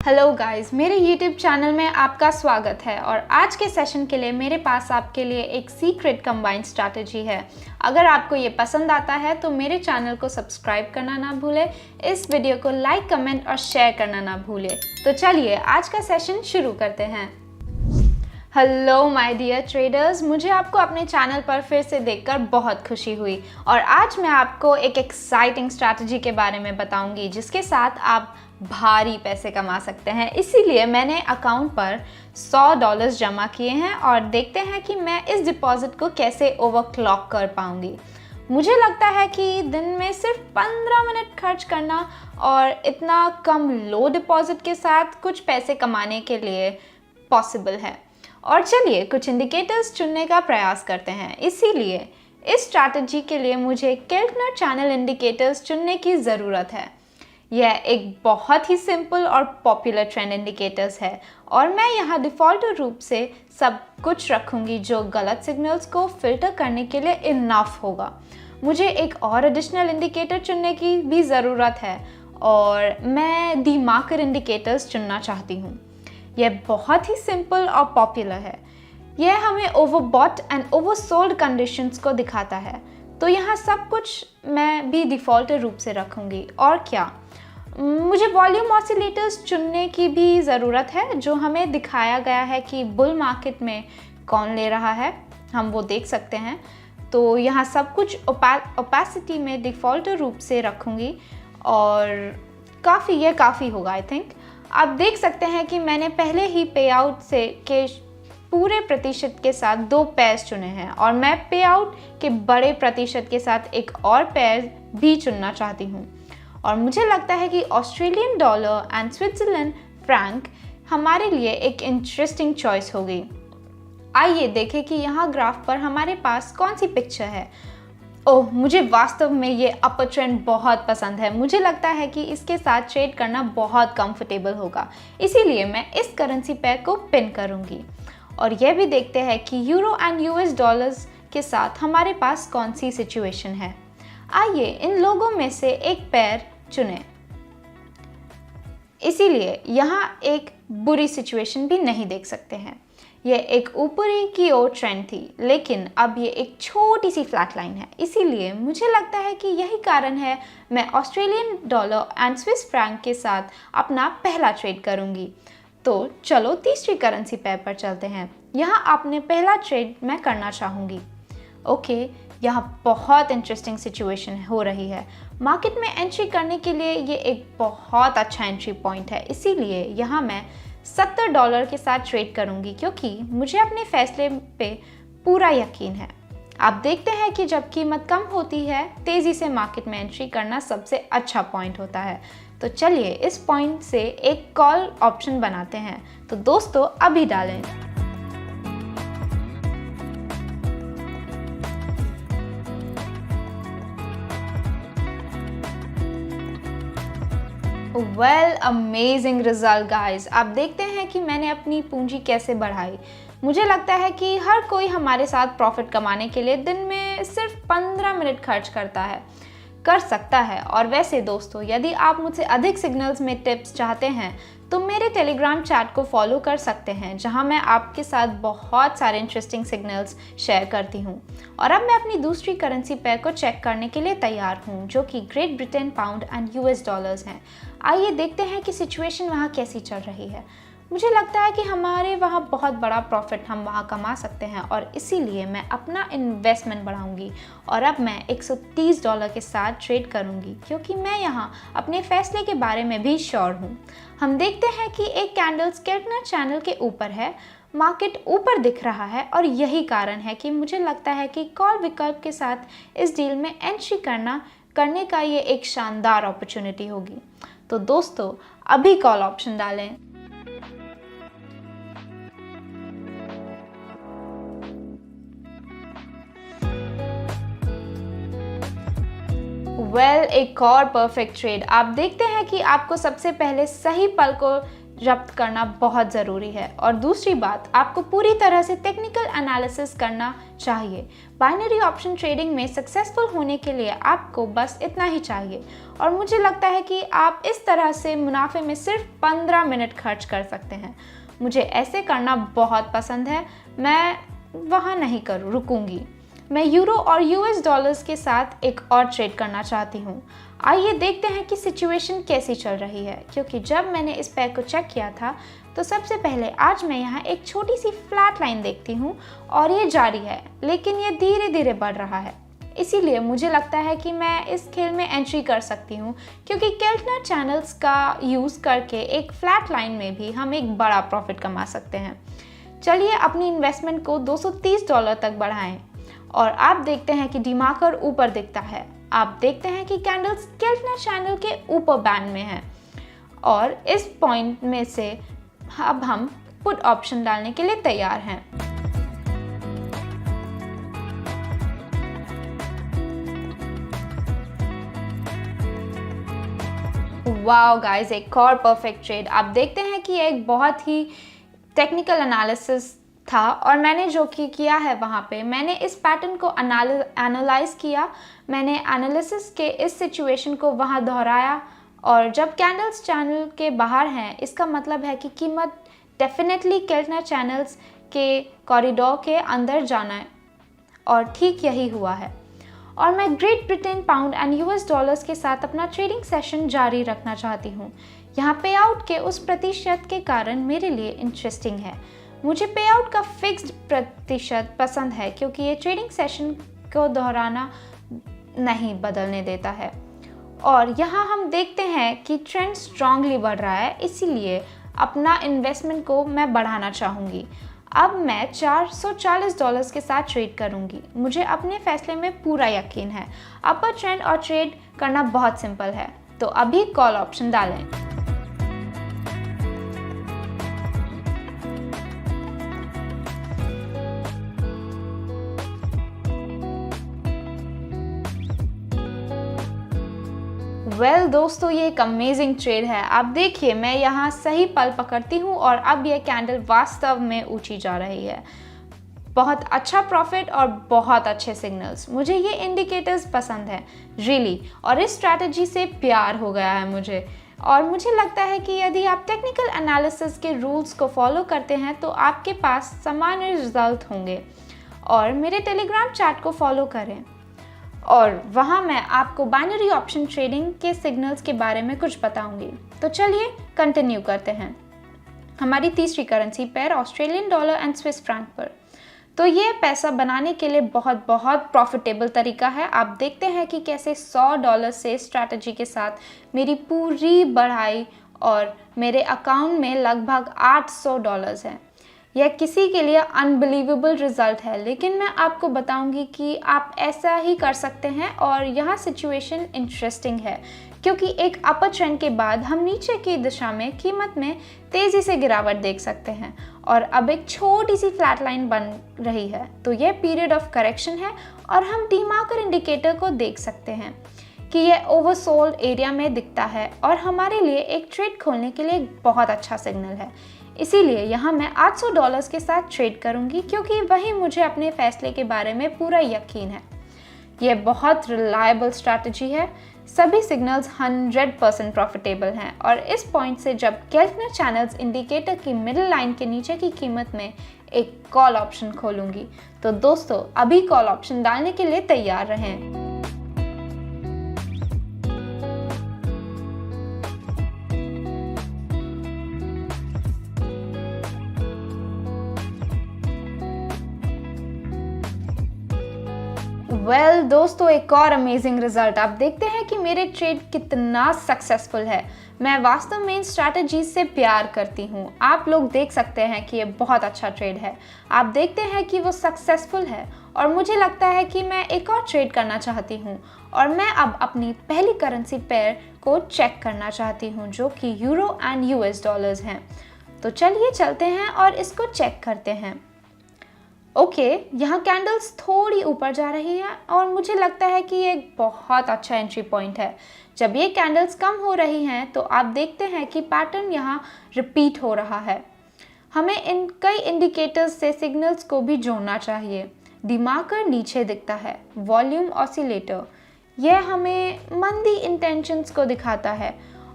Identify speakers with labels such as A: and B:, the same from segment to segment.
A: Hello guys, मेरे YouTube channel में आपका स्वागत है और आज के सेशन के लिए मेरे पास आपके लिए एक सीक्रेट कंबाइंड स्ट्रैटेजी है। अगर आपको ये पसंद आता है तो मेरे चैनल को सब्सक्राइब करना ना भूलें, इस वीडियो को लाइक, कमेंट और शेयर करना ना भूलें। तो चलिए आज का सेशन शुरू करते हैं। हेलो माय डियर ट्रेडर्स, मुझे आपको अपने चैनल पर फिर से देखकर बहुत खुशी हुई और आज मैं आपको एक एक्साइटिंग स्ट्रैटेजी के बारे में बताऊंगी जिसके साथ आप भारी पैसे कमा सकते हैं। इसीलिए मैंने अकाउंट पर $100 जमा किए हैं और देखते हैं कि मैं इस डिपॉजिट को कैसे ओवरक्लॉक कर पाऊंगी। मुझे लगता है कि दिन में सिर्फ 15 मिनट खर्च करना और इतना कम लो डिपॉजिट के साथ कुछ पैसे कमाने के लिए पॉसिबल है। और चलिए कुछ इंडिकेटर्स चुनने का प्रयास करते हैं। इसीलिए इस स्ट्रैटेजी के लिए मुझे केल्टनर चैनल इंडिकेटर्स चुनने की ज़रूरत है। यह एक बहुत ही सिंपल और पॉपुलर ट्रेंड इंडिकेटर्स है और मैं यहाँ डिफ़ॉल्ट रूप से सब कुछ रखूँगी जो गलत सिग्नल्स को फिल्टर करने के लिए इनफ होगा। मुझे एक और एडिशनल इंडिकेटर चुनने की भी ज़रूरत है और मैं डी मार्कर इंडिकेटर्स चुनना चाहती हूँ। यह बहुत ही सिंपल और पॉपुलर है। यह हमें ओवरबॉट एंड ओवरसोल्ड कंडीशंस को दिखाता है। तो यहाँ सब कुछ मैं भी डिफ़ॉल्ट रूप से रखूँगी। और क्या, मुझे वॉल्यूम ऑसिलेटर्स चुनने की भी ज़रूरत है जो हमें दिखाया गया है कि बुल मार्केट में कौन ले रहा है, हम वो देख सकते हैं। तो यहाँ सब कुछ ओपेसिटी में डिफ़ॉल्ट रूप से रखूँगी और यह काफ़ी होगा आई थिंक। आप देख सकते हैं कि मैंने पहले ही पे आउट से के पूरे प्रतिशत के साथ 2 पेयर्स चुने हैं और मैं पे आउट के बड़े प्रतिशत के साथ एक और पेयर भी चुनना चाहती हूँ। और मुझे लगता है कि Australian dollar and Switzerland Frank हमारे लिए एक इंटरेस्टिंग चॉइस होगी। आइए देखें कि यहाँ ग्राफ पर हमारे पास कौन सी पिक्चर है। ओह, मुझे वास्तव में ये अपर ट्रेंड बहुत पसंद है। मुझे लगता है कि इसके साथ ट्रेड करना बहुत कंफर्टेबल होगा, इसीलिए मैं इस करेंसी पेयर को पिन करूँगी। और यह भी देखते हैं कि यूरो एंड यूएस डॉलर्स के साथ हमारे पास कौन सी सिचुएशन है। आइए इन लोगों में से एक पेयर चुनें। इसीलिए यहाँ एक बुरी सिचुएशन भी नहीं देख सकते हैं। यह एक ऊपरी की ओर ट्रेंड थी, लेकिन अब ये एक छोटी सी फ्लैट लाइन है। इसीलिए मुझे लगता है कि यही कारण है मैं Australian dollar and Swiss franc के साथ अपना पहला ट्रेड करूँगी। तो चलो तीसरी करेंसी पेयर पर चलते हैं। यहाँ आपने पहला ट्रेड मैं करना चाहूँगी। ओके, यहाँ बहुत इंटरेस्टिंग सिचुएशन हो रही है। मार्केट में एंट्री करने के लिए ये एक बहुत अच्छा एंट्री पॉइंट है। इसीलिए यहाँ मैं $70 के साथ ट्रेड करूँगी क्योंकि मुझे अपने फैसले पे पूरा यकीन है। आप देखते हैं कि जब कीमत कम होती है, तेज़ी से मार्केट में एंट्री करना सबसे अच्छा पॉइंट होता है। तो चलिए इस पॉइंट से एक कॉल ऑप्शन बनाते हैं। तो दोस्तों अभी डालें। Well, amazing result guys. आप देखते हैं कि मैंने अपनी पूंजी कैसे बढ़ाई। मुझे लगता है कि हर कोई हमारे साथ प्रॉफिट कमाने के लिए दिन में सिर्फ 15 मिनट खर्च कर सकता है। और वैसे दोस्तों, यदि आप मुझसे अधिक सिग्नल्स में टिप्स चाहते हैं तो मेरे टेलीग्राम चैट को फॉलो कर सकते हैं, जहां मैं आपके साथ बहुत सारे इंटरेस्टिंग सिग्नल्स शेयर करती हूं। और अब मैं अपनी दूसरी करेंसी पेयर को चेक करने के लिए तैयार हूं, जो कि great Britain pound and US dollars हैं। आइए देखते हैं कि सिचुएशन वहां कैसी चल रही है। मुझे लगता है कि हमारे वहाँ बहुत बड़ा प्रॉफिट हम वहाँ कमा सकते हैं और इसीलिए मैं अपना इन्वेस्टमेंट बढ़ाऊंगी। और अब मैं $130 के साथ ट्रेड करूंगी क्योंकि मैं यहाँ अपने फैसले के बारे में भी श्योर हूँ। हम देखते हैं कि एक कैंडल केल्टनर चैनल के ऊपर है, मार्केट ऊपर दिख रहा है और यही कारण है कि मुझे लगता है कि कॉल विकल्प के साथ इस डील में एंट्री करने का ये एक शानदार अपॉर्चुनिटी होगी। तो दोस्तों अभी कॉल ऑप्शन डालें। एक और परफेक्ट ट्रेड। आप देखते हैं कि आपको सबसे पहले सही पल को जब्त करना बहुत ज़रूरी है। और दूसरी बात, आपको पूरी तरह से टेक्निकल एनालिसिस करना चाहिए। बाइनरी ऑप्शन ट्रेडिंग में सक्सेसफुल होने के लिए आपको बस इतना ही चाहिए, और मुझे लगता है कि आप इस तरह से मुनाफे में सिर्फ 15 मिनट खर्च कर सकते हैं। मुझे ऐसे करना बहुत पसंद है, मैं वहाँ नहीं रुकूंगी। मैं यूरो और यूएस डॉलर्स के साथ एक और ट्रेड करना चाहती हूँ। आइए देखते हैं कि सिचुएशन कैसी चल रही है, क्योंकि जब मैंने इस पैर को चेक किया था तो सबसे पहले आज मैं यहाँ एक छोटी सी फ्लैट लाइन देखती हूँ और ये जारी है, लेकिन ये धीरे धीरे बढ़ रहा है। इसीलिए मुझे लगता है कि मैं इस खेल में एंट्री कर सकती हूँ, क्योंकि केल्टनर चैनल्स का यूज़ करके एक फ्लैट लाइन में भी हम एक बड़ा प्रॉफिट कमा सकते हैं। चलिए अपनी इन्वेस्टमेंट को $230 तक बढ़ाएं और आप देखते हैं कि डीमार्कर ऊपर दिखता है। आप देखते हैं कि कैंडल्स केल्टनर चैनल के ऊपर बैंड में हैं और इस पॉइंट में से अब हम पुट ऑप्शन डालने के लिए तैयार हैं। वाओ गाइस, एक और परफेक्ट ट्रेड। आप देखते हैं कि एक बहुत ही टेक्निकल एनालिसिस था और मैंने जो किया है वहाँ पे मैंने इस पैटर्न को एनालाइज किया। मैंने एनालिसिस के इस सिचुएशन को वहाँ दोहराया, और जब कैंडल्स चैनल के बाहर हैं इसका मतलब है कि कीमत डेफिनेटली केल्टनर चैनल्स के कॉरिडोर के अंदर जाना है, और ठीक यही हुआ है। और मैं great Britain pound and US dollars के साथ अपना ट्रेडिंग सेशन जारी रखना चाहती हूँ। यहाँ पे आउट के उस प्रतिशत के कारण मेरे लिए इंटरेस्टिंग है। मुझे पे आउट का फिक्स्ड प्रतिशत पसंद है, क्योंकि ये ट्रेडिंग सेशन को दोहराना नहीं बदलने देता है। और यहाँ हम देखते हैं कि ट्रेंड स्ट्रांगली बढ़ रहा है, इसीलिए अपना इन्वेस्टमेंट को मैं बढ़ाना चाहूँगी। अब मैं $440 के साथ ट्रेड करूँगी। मुझे अपने फैसले में पूरा यकीन है। अपर ट्रेंड और ट्रेड करना बहुत सिंपल है, तो अभी कॉल ऑप्शन डालें। दोस्तों, ये एक अमेजिंग ट्रेड है। आप देखिए, मैं यहाँ सही पल पकड़ती हूँ और अब ये कैंडल वास्तव में ऊंची जा रही है। बहुत अच्छा प्रॉफिट और बहुत अच्छे सिग्नल्स। मुझे ये इंडिकेटर्स पसंद है रियली, और इस स्ट्रैटेजी से प्यार हो गया है मुझे। और मुझे लगता है कि यदि आप टेक्निकल एनालिसिस के रूल्स को फॉलो करते हैं तो आपके पास सामान्य रिजल्ट होंगे। और मेरे टेलीग्राम चैट को फॉलो करें, और वहाँ मैं आपको बाइनरी ऑप्शन ट्रेडिंग के सिग्नल्स के बारे में कुछ बताऊंगी। तो चलिए कंटिन्यू करते हैं हमारी तीसरी currency pair Australian dollar and Swiss franc पर। तो ये पैसा बनाने के लिए बहुत प्रॉफिटेबल तरीका है। आप देखते हैं कि कैसे $100 से स्ट्रैटेजी के साथ मेरी पूरी बढ़ाई और मेरे अकाउंट में लगभग $800 है। यह किसी के लिए अनबिलीवेबल रिजल्ट है, लेकिन मैं आपको बताऊंगी कि आप ऐसा ही कर सकते हैं। और यहाँ सिचुएशन इंटरेस्टिंग है, क्योंकि एक अपर ट्रेंड के बाद हम नीचे की दिशा में कीमत में तेज़ी से गिरावट देख सकते हैं, और अब एक छोटी सी फ्लैट लाइन बन रही है। तो यह पीरियड ऑफ करेक्शन है, और हम डीमार्कर इंडिकेटर को देख सकते हैं कि यह ओवरसोल्ड एरिया में दिखता है, और हमारे लिए एक ट्रेड खोलने के लिए बहुत अच्छा सिग्नल है। इसीलिए यहाँ मैं $800 के साथ ट्रेड करूँगी, क्योंकि वही मुझे अपने फैसले के बारे में पूरा यकीन है। यह बहुत रिलायबल स्ट्रैटेजी है। सभी सिग्नल्स 100% प्रॉफिटेबल हैं, और इस पॉइंट से जब केल्टनर चैनल्स इंडिकेटर की मिडिल लाइन के नीचे की कीमत में एक कॉल ऑप्शन खोलूँगी। तो दोस्तों, अभी कॉल ऑप्शन डालने के लिए तैयार रहें। दोस्तों, एक और अमेजिंग रिजल्ट। आप देखते हैं कि मेरे ट्रेड कितना सक्सेसफुल है। मैं वास्तव में इन स्ट्रैटेजीज से प्यार करती हूँ। आप लोग देख सकते हैं कि ये बहुत अच्छा ट्रेड है। आप देखते हैं कि वो सक्सेसफुल है, और मुझे लगता है कि मैं एक और ट्रेड करना चाहती हूँ, और मैं अब अपनी पहली करेंसी पेयर को चेक करना चाहती हूँ, जो कि यूरो एंड यूएस डॉलर्स हैं। तो चलिए चलते हैं और इसको चेक करते हैं। ओके, यहाँ कैंडल्स थोड़ी ऊपर जा रही है और मुझे लगता है कि ये एक बहुत अच्छा एंट्री पॉइंट है। जब ये कैंडल्स कम हो रही हैं तो आप देखते हैं कि पैटर्न यहाँ रिपीट हो रहा है। हमें इन कई इंडिकेटर्स से सिग्नल्स को भी जोड़ना चाहिए। डिमार्कर नीचे दिखता है, वॉल्यूम ऑसिलेटर, यह हमें मंदी इंटेंशंस को दिखाता है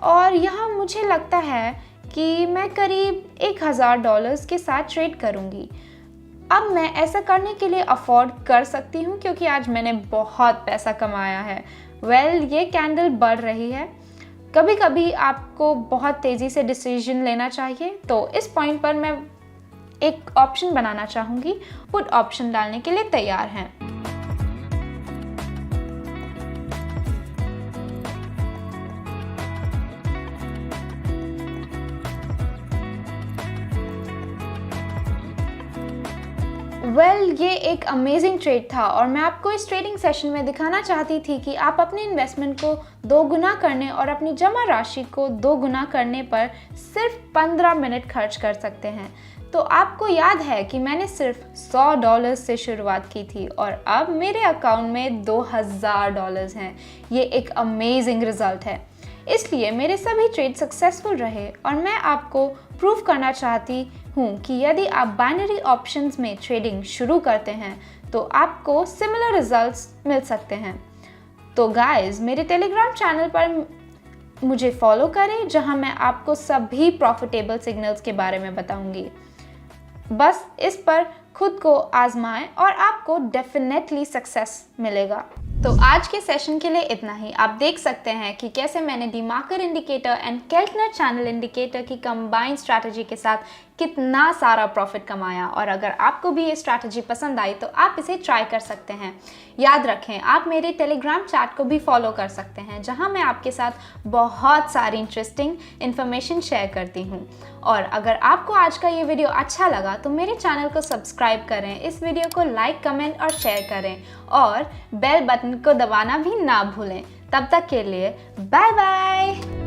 A: और यहाँ मुझे लगता है कि मैं करीब $1000 के साथ ट्रेड करूँगी। अब मैं ऐसा करने के लिए अफोर्ड कर सकती हूँ क्योंकि आज मैंने बहुत पैसा कमाया है। ये कैंडल बढ़ रही है। कभी कभी आपको बहुत तेज़ी से डिसीजन लेना चाहिए, तो इस पॉइंट पर मैं एक ऑप्शन बनाना चाहूँगी। पुट ऑप्शन डालने के लिए तैयार हैं। ये एक अमेजिंग ट्रेड था और मैं आपको इस ट्रेडिंग सेशन में दिखाना चाहती थी कि आप अपने इन्वेस्टमेंट को 2 गुना करने और अपनी जमा राशि को 2 गुना करने पर सिर्फ 15 मिनट खर्च कर सकते हैं। तो आपको याद है कि मैंने सिर्फ $100 से शुरुआत की थी और अब मेरे अकाउंट में $2000 हैं। ये एक अमेजिंग रिजल्ट है। इसलिए मेरे सभी ट्रेड सक्सेसफुल रहे और मैं आपको प्रूव करना चाहती हूँ कि यदि आप बाइनरी ऑप्शंस में ट्रेडिंग शुरू करते हैं तो आपको सिमिलर रिजल्ट्स मिल सकते हैं। तो गाइस, मेरे टेलीग्राम चैनल पर मुझे फॉलो करें जहां मैं आपको सभी प्रॉफिटेबल सिग्नल्स के बारे में बताऊंगी। बस इस पर खुद को आजमाएं और आपको डेफिनेटली सक्सेस मिलेगा। तो आज के सेशन के लिए इतना ही। आप देख सकते हैं कि कैसे मैंने DeMarker indicator and Keltner channel indicator की कंबाइंड स्ट्रैटेजी के साथ कितना सारा प्रॉफिट कमाया। और अगर आपको भी ये स्ट्रैटेजी पसंद आई तो आप इसे ट्राई कर सकते हैं। याद रखें, आप मेरे टेलीग्राम चैट को भी फॉलो कर सकते हैं जहां मैं आपके साथ बहुत सारी इंटरेस्टिंग इन्फॉर्मेशन शेयर करती हूं। और अगर आपको आज का ये वीडियो अच्छा लगा तो मेरे चैनल को सब्सक्राइब करें, इस वीडियो को लाइक, कमेंट और शेयर करें और बेल बटन को दबाना भी ना भूलें। तब तक के लिए बाय बाय।